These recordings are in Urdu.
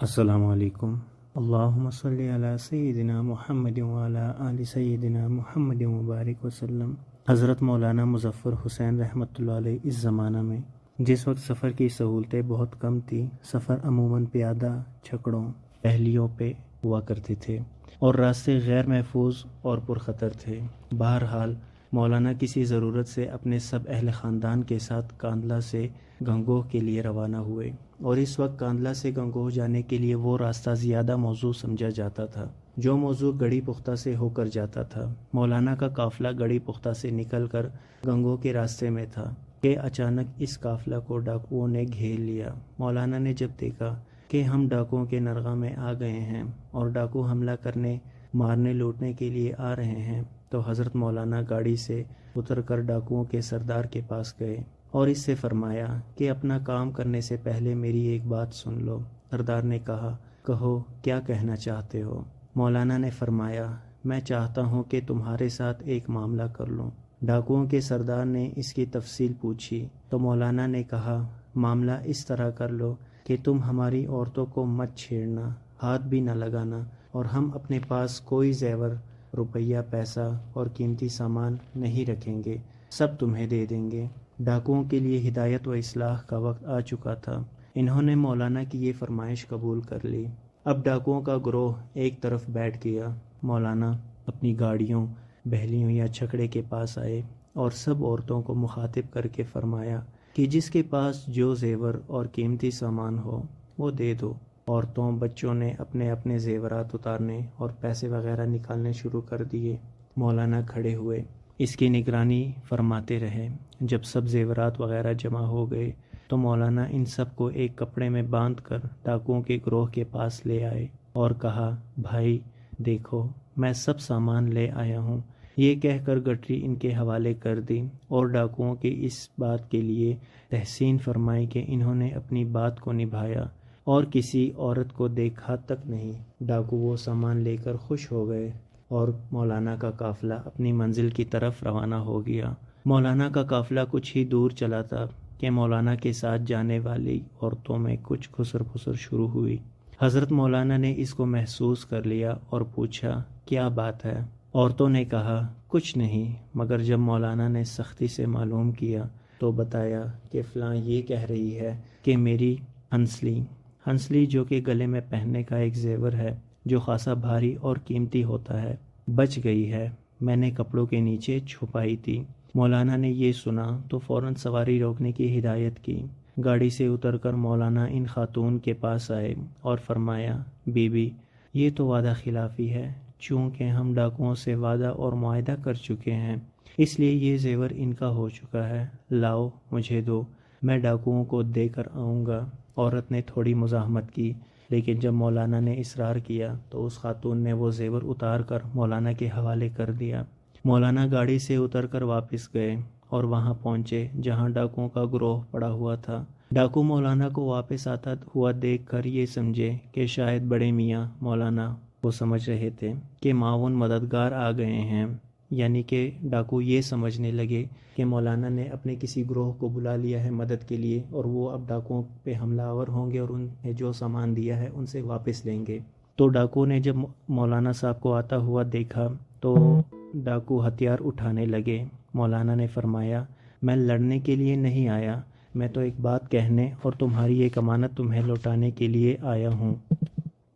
السلام علیکم۔ اللہم صلی علی سیدنا محمد وعلی آل سیدنا محمد مبارک وسلم۔ حضرت مولانا مظفر حسین رحمۃ اللہ علیہ اس زمانہ میں جس وقت سفر کی سہولتیں بہت کم تھی، سفر عموماً پیادہ چھکڑوں پہلیوں پہ ہوا کرتے تھے اور راستے غیر محفوظ اور پرخطر تھے۔ بہرحال مولانا کسی ضرورت سے اپنے سب اہل خاندان کے ساتھ کاندلہ سے گنگوہ کے لیے روانہ ہوئے، اور اس وقت کاندلہ سے گنگوہ جانے کے لیے وہ راستہ زیادہ موزوں سمجھا جاتا تھا جو موضوع گڑھی پختہ سے ہو کر جاتا تھا۔ مولانا کا قافلہ گڑھی پختہ سے نکل کر گنگوہ کے راستے میں تھا کہ اچانک اس قافلہ کو ڈاکوؤں نے گھیر لیا۔ مولانا نے جب دیکھا کہ ہم ڈاکوؤں کے نرغہ میں آ گئے ہیں اور ڈاکو حملہ کرنے، مارنے، لوٹنے کے لیے آ رہے ہیں، تو حضرت مولانا گاڑی سے اتر کر ڈاکوؤں کے سردار کے پاس گئے اور اس سے فرمایا کہ اپنا کام کرنے سے پہلے میری ایک بات سن لو۔ سردار نے کہا، کہو کیا کہنا چاہتے ہو؟ مولانا نے فرمایا، میں چاہتا ہوں کہ تمہارے ساتھ ایک معاملہ کر لوں۔ ڈاکوؤں کے سردار نے اس کی تفصیل پوچھی تو مولانا نے کہا، معاملہ اس طرح کر لو کہ تم ہماری عورتوں کو مت چھیڑنا، ہاتھ بھی نہ لگانا، اور ہم اپنے پاس کوئی زیور، روپیہ، پیسہ اور قیمتی سامان نہیں رکھیں گے، سب تمہیں دے دیں گے۔ ڈاکوؤں کے لیے ہدایت و اصلاح کا وقت آ چکا تھا۔ انہوں نے مولانا کی یہ فرمائش قبول کر لی۔ اب ڈاکوؤں کا گروہ ایک طرف بیٹھ گیا۔ مولانا اپنی گاڑیوں، بہلیوں یا چھکڑے کے پاس آئے اور سب عورتوں کو مخاطب کر کے فرمایا کہ جس کے پاس جو زیور اور قیمتی سامان ہو وہ دے دو۔ عورتوں، بچوں نے اپنے اپنے زیورات اتارنے اور پیسے وغیرہ نکالنے شروع کر دیے۔ مولانا کھڑے ہوئے، اس کی نگرانی فرماتے رہے۔ جب سب زیورات وغیرہ جمع ہو گئے تو مولانا ان سب کو ایک کپڑے میں باندھ کر ڈاکوؤں کے گروہ کے پاس لے آئے اور کہا، بھائی دیکھو میں سب سامان لے آیا ہوں۔ یہ کہہ کر گٹری ان کے حوالے کر دی اور ڈاکوؤں کی اس بات کے لیے تحسین فرمائی کہ انہوں نے اپنی بات کو نبھایا اور کسی عورت کو دیکھا تک نہیں۔ ڈاکو وہ سامان لے کر خوش ہو گئے اور مولانا کا قافلہ اپنی منزل کی طرف روانہ ہو گیا۔ مولانا کا قافلہ کچھ ہی دور چلا تھا کہ مولانا کے ساتھ جانے والی عورتوں میں کچھ خسر پھسر شروع ہوئی۔ حضرت مولانا نے اس کو محسوس کر لیا اور پوچھا، کیا بات ہے؟ عورتوں نے کہا، کچھ نہیں، مگر جب مولانا نے سختی سے معلوم کیا تو بتایا کہ فلاں یہ کہہ رہی ہے کہ میری ہنسلی جو کہ گلے میں پہننے کا ایک زیور ہے جو خاصا بھاری اور قیمتی ہوتا ہے، بچ گئی ہے، میں نے کپڑوں کے نیچے چھپائی تھی۔ مولانا نے یہ سنا تو فوراً سواری روکنے کی ہدایت کی۔ گاڑی سے اتر کر مولانا ان خاتون کے پاس آئے اور فرمایا، بی بی یہ تو وعدہ خلافی ہے، چونکہ ہم ڈاکوؤں سے وعدہ اور معاہدہ کر چکے ہیں، اس لیے یہ زیور ان کا ہو چکا ہے، لاؤ مجھے دو، میں ڈاکوؤں کو دے کر آؤں گا۔ عورت نے تھوڑی مزاحمت کی، لیکن جب مولانا نے اصرار کیا تو اس خاتون نے وہ زیور اتار کر مولانا کے حوالے کر دیا۔ مولانا گاڑی سے اتر کر واپس گئے اور وہاں پہنچے جہاں ڈاکوؤں کا گروہ پڑا ہوا تھا۔ ڈاکو مولانا کو واپس آتا ہوا دیکھ کر یہ سمجھے کہ شاید بڑے میاں مولانا کو سمجھ رہے تھے کہ معاون مددگار آ گئے ہیں، یعنی کہ ڈاکو یہ سمجھنے لگے کہ مولانا نے اپنے کسی گروہ کو بلا لیا ہے مدد کے لیے اور وہ اب ڈاکوؤں پہ حملہ آور ہوں گے اور انہیں جو سامان دیا ہے ان سے واپس لیں گے۔ تو ڈاکو نے جب مولانا صاحب کو آتا ہوا دیکھا تو ڈاکو ہتھیار اٹھانے لگے۔ مولانا نے فرمایا، میں لڑنے کے لیے نہیں آیا، میں تو ایک بات کہنے اور تمہاری ایک امانت تمہیں لوٹانے کے لیے آیا ہوں۔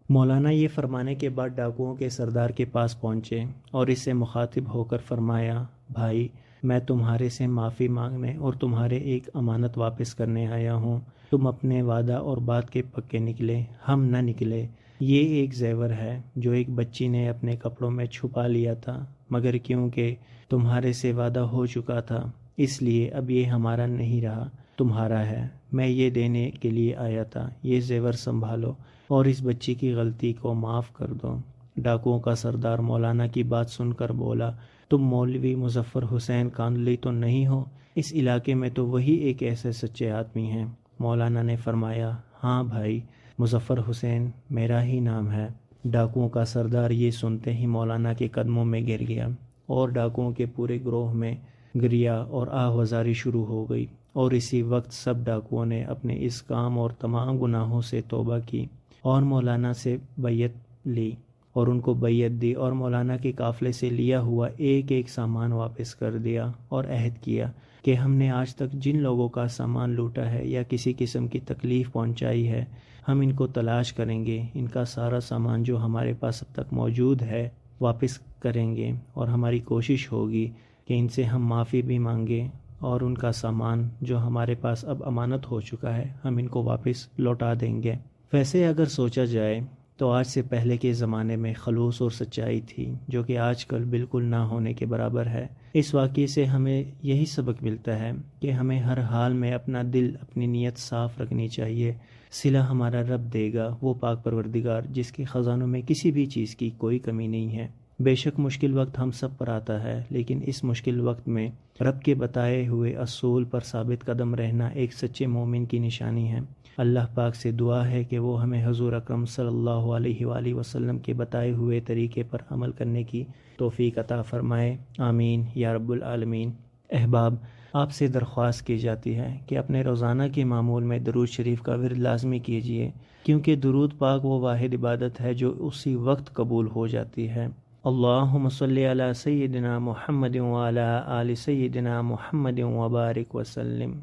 مولانا یہ فرمانے کے بعد ڈاکوؤں کے سردار کے پاس پہنچے اور اس سے مخاطب ہو کر فرمایا، بھائی میں تمہارے سے معافی مانگنے اور تمہارے ایک امانت واپس کرنے آیا ہوں۔ تم اپنے وعدہ اور بات کے پکے نکلے، ہم نہ نکلے۔ یہ ایک زیور ہے جو ایک بچی نے اپنے کپڑوں میں چھپا لیا تھا، مگر کیونکہ تمہارے سے وعدہ ہو چکا تھا اس لیے اب یہ ہمارا نہیں رہا، تمہارا ہے۔ میں یہ دینے کے لیے آیا تھا، یہ زیور سنبھالو اور اس بچی کی غلطی کو معاف کر دو۔ ڈاکوؤں کا سردار مولانا کی بات سن کر بولا، تم مولوی مظفر حسین کاندلی تو نہیں ہو؟ اس علاقے میں تو وہی ایک ایسے سچے آدمی ہیں۔ مولانا نے فرمایا، ہاں بھائی، مظفر حسین میرا ہی نام ہے۔ ڈاکوؤں کا سردار یہ سنتے ہی مولانا کے قدموں میں گر گیا اور ڈاکوؤں کے پورے گروہ میں گریا اور آہوازاری شروع ہو گئی، اور اسی وقت سب ڈاکوؤں نے اپنے اس کام اور تمام گناہوں سے توبہ کی اور مولانا سے بیعت لی اور ان کو بیعت دی اور مولانا کے قافلے سے لیا ہوا ایک ایک سامان واپس کر دیا اور عہد کیا کہ ہم نے آج تک جن لوگوں کا سامان لوٹا ہے یا کسی قسم کی تکلیف پہنچائی ہے ہم ان کو تلاش کریں گے، ان کا سارا سامان جو ہمارے پاس اب تک موجود ہے واپس کریں گے، اور ہماری کوشش ہوگی کہ ان سے ہم معافی بھی مانگیں اور ان کا سامان جو ہمارے پاس اب امانت ہو چکا ہے ہم ان کو واپس لوٹا دیں گے۔ ویسے اگر سوچا جائے تو آج سے پہلے کے زمانے میں خلوص اور سچائی تھی جو کہ آج کل بالکل نہ ہونے کے برابر ہے۔ اس واقعے سے ہمیں یہی سبق ملتا ہے کہ ہمیں ہر حال میں اپنا دل، اپنی نیت صاف رکھنی چاہیے۔ صلہ ہمارا رب دے گا، وہ پاک پروردگار جس کے خزانوں میں کسی بھی چیز کی کوئی کمی نہیں ہے۔ بے شک مشکل وقت ہم سب پر آتا ہے، لیکن اس مشکل وقت میں رب کے بتائے ہوئے اصول پر ثابت قدم رہنا ایک سچے مومن کی نشانی ہے۔ اللہ پاک سے دعا ہے کہ وہ ہمیں حضور اکرم صلی اللہ علیہ وآلہ وسلم کے بتائے ہوئے طریقے پر عمل کرنے کی توفیق عطا فرمائے، آمین یا رب العالمین۔ احباب، آپ سے درخواست کی جاتی ہے کہ اپنے روزانہ کے معمول میں درود شریف کا ورد لازمی کیجیے، کیونکہ درود پاک وہ واحد عبادت ہے جو اسی وقت قبول ہو جاتی ہے۔ اللہم صلی علی سیدنا محمد وعلی آل سیدنا محمد وبارک وسلم۔